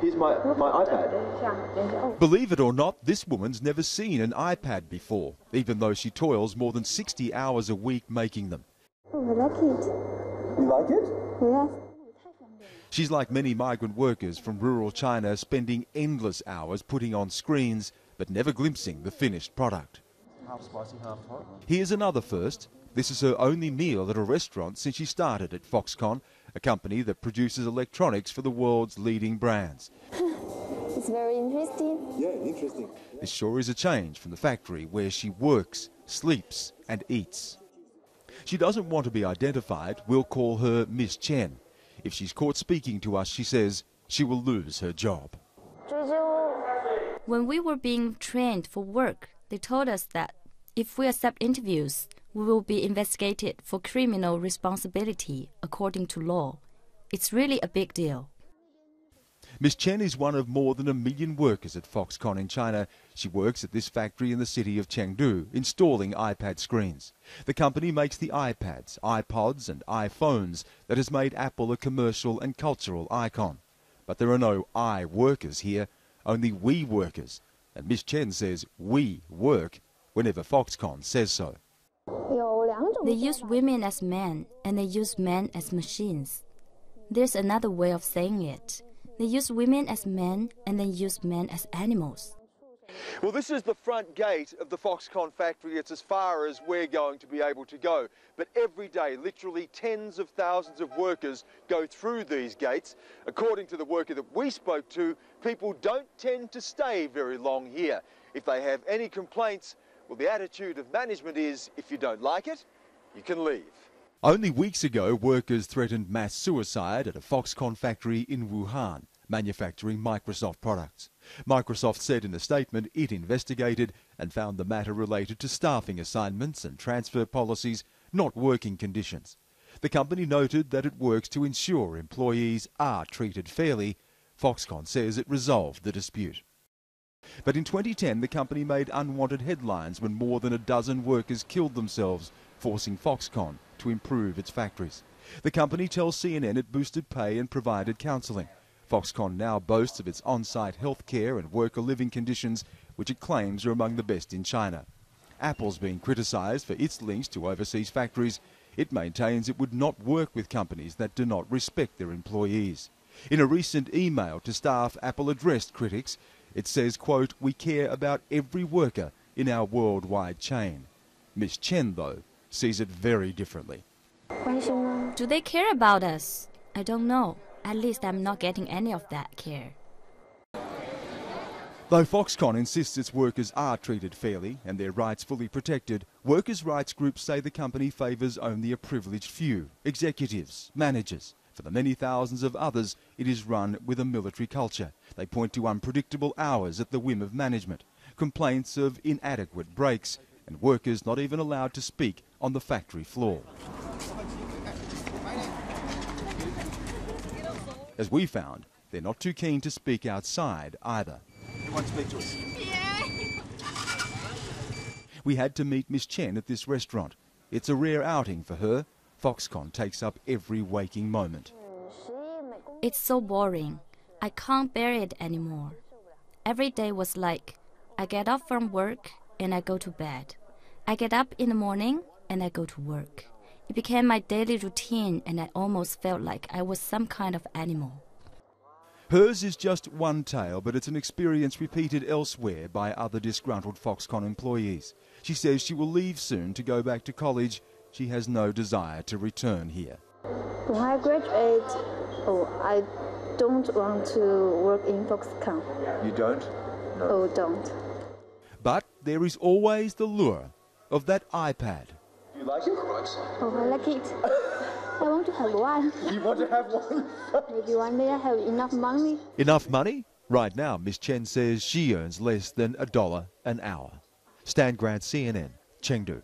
Here's my iPad. Believe it or not, this woman's never seen an iPad before, even though she toils more than 60 hours a week making them. Oh, I like it. You like it? Yes. She's like many migrant workers from rural China, spending endless hours putting on screens, but never glimpsing the finished product. Half spicy, half hot. Here's another first. This is her only meal at a restaurant since she started at Foxconn, a company that produces electronics for the world's leading brands. It's very interesting. Yeah, interesting. This sure is a change from the factory where she works, sleeps and eats. She doesn't want to be identified. We'll call her Miss Chen. If she's caught speaking to us, she says she will lose her job. When we were being trained for work, they told us that if we accept interviews, we will be investigated for criminal responsibility according to law. It's really a big deal. Miss Chen is one of more than 1 million workers at Foxconn in China. She works at this factory in the city of Chengdu, installing iPad screens. The company makes the iPads, iPods and iPhones that has made Apple a commercial and cultural icon. But there are no I workers here, only we workers. And Miss Chen says we work whenever Foxconn says so. They use women as men and they use men as machines. There's another way of saying it. They use women as men and they use men as animals. Well, this is the front gate of the Foxconn factory. It's as far as we're going to be able to go. But every day, literally tens of thousands of workers go through these gates. According to the worker that we spoke to, people don't tend to stay very long here. If they have any complaints, well, the attitude of management is, if you don't like it, you can leave. Only weeks ago, workers threatened mass suicide at a Foxconn factory in Wuhan, manufacturing Microsoft products. Microsoft said in a statement it investigated and found the matter related to staffing assignments and transfer policies, not working conditions. The company noted that it works to ensure employees are treated fairly. Foxconn says it resolved the dispute. But in 2010, the company made unwanted headlines when more than a dozen workers killed themselves, forcing Foxconn to improve its factories. The company tells CNN it boosted pay and provided counselling. Foxconn now boasts of its on-site health care and worker living conditions, which it claims are among the best in China. Apple's been criticised for its links to overseas factories. It maintains it would not work with companies that do not respect their employees. In a recent email to staff, Apple addressed critics. It says, quote, "We care about every worker in our worldwide chain." Miss Chen, though, sees it very differently. Do they care about us? I don't know. At least I'm not getting any of that care. Though Foxconn insists its workers are treated fairly and their rights fully protected, workers' rights groups say the company favours only a privileged few, executives, managers. For the many thousands of others, it is run with a military culture. They point to unpredictable hours at the whim of management, complaints of inadequate breaks, and workers not even allowed to speak on the factory floor. As we found, they're not too keen to speak outside either. You want to speak to us? We had to meet Miss Chen at this restaurant. It's a rare outing for her. Foxconn takes up every waking moment. It's so boring. I can't bear it anymore. Every day was like, I get up from work and I go to bed. I get up in the morning and I go to work. It became my daily routine and I almost felt like I was some kind of animal. Hers is just one tale, but it's an experience repeated elsewhere by other disgruntled Foxconn employees. She says she will leave soon to go back to college. She has no desire to return here. When I graduate, I don't want to work in Foxconn. You don't? No. Oh, don't. But there is always the lure of that iPad. You like it? Oh, I like it. I want to have one. You want to have one? Maybe one day I have enough money. Enough money? Right now, Miss Chen says she earns less than $1 an hour. Stan Grant, CNN, Chengdu.